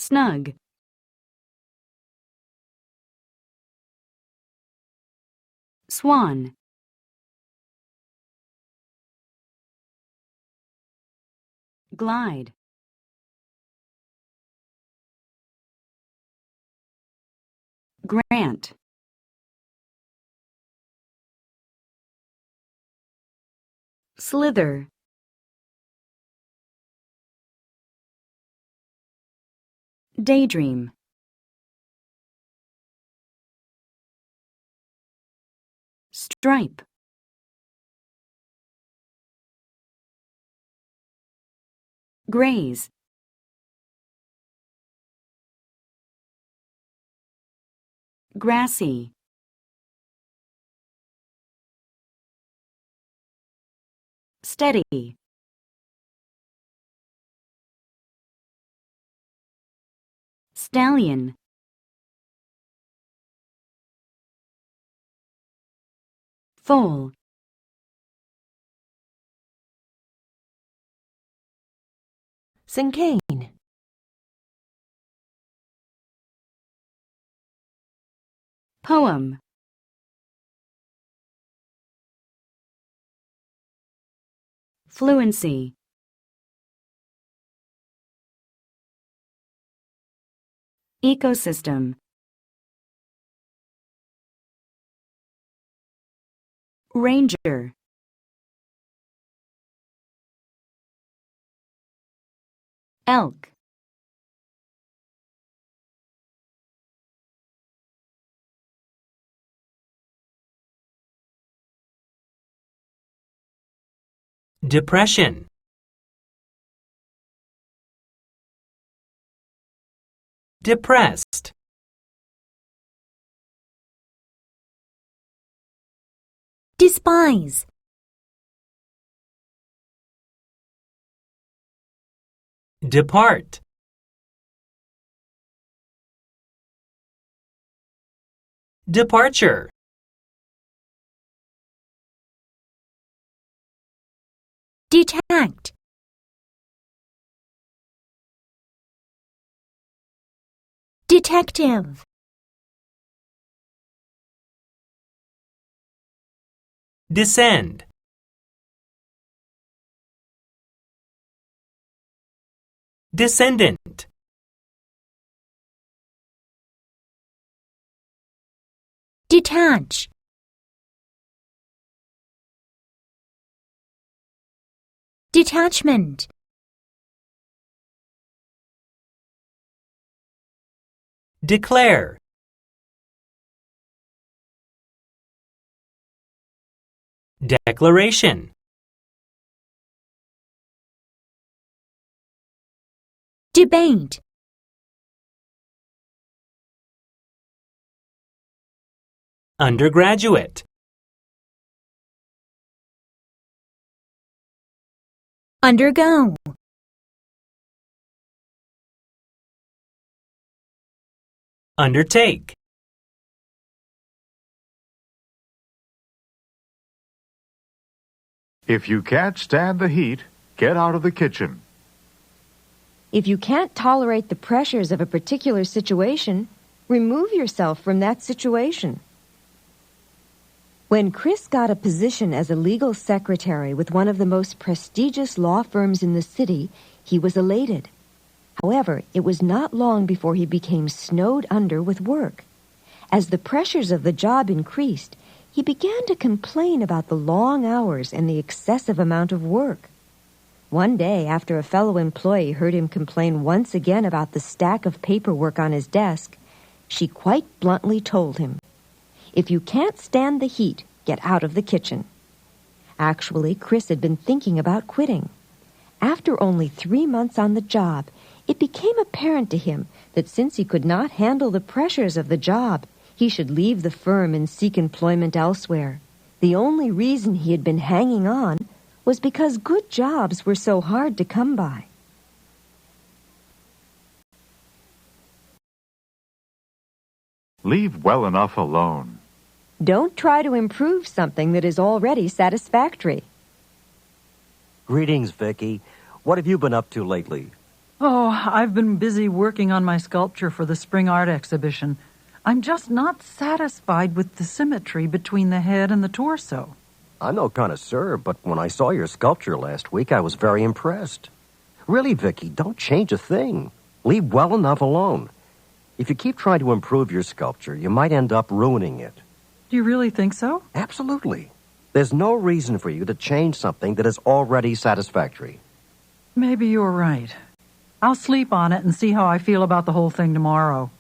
snug, swan, glide, grant, slither, daydream, stripe, graze, grassy, steady, stallion, foal, cinquain, poem, fluency, ecosystem, ranger, elk, depression, depressed, despise, depart, departure, detect, detective, descend, descendant, detach, detachment, declare, declaration, debate, undergraduate, undergo, undertake, If you can't stand the heat, get out of the kitchen. If you can't tolerate the pressures of a particular situation, remove yourself from that situation. When Chris got a position as a legal secretary with one of the most prestigious law firms in the city, he was elated. However, it was not long before he became snowed under with work. As the pressures of the job increased, he began to complain about the long hours and the excessive amount of work. One day, after a fellow employee heard him complain once again about the stack of paperwork on his desk, she quite bluntly told him, "If you can't stand the heat, get out of the kitchen." Actually, Chris had been thinking about quitting. After only 3 months on the job, it became apparent to him that since he could not handle the pressures of the job, he should leave the firm and seek employment elsewhere. The only reason he had been hanging on was because good jobs were so hard to come by. Leave well enough alone. Don't try to improve something that is already satisfactory. Greetings, Vicky. What have you been up to lately? Oh, I've been busy working on my sculpture for the spring art exhibition. I'm just not satisfied with the symmetry between the head and the torso. I'm no connoisseur, but when I saw your sculpture last week, I was very impressed. Really, Vicky, don't change a thing. Leave well enough alone. If you keep trying to improve your sculpture, you might end up ruining it. Do you really think so? Absolutely. There's no reason for you to change something that is already satisfactory. Maybe you're right. I'll sleep on it and see how I feel about the whole thing tomorrow.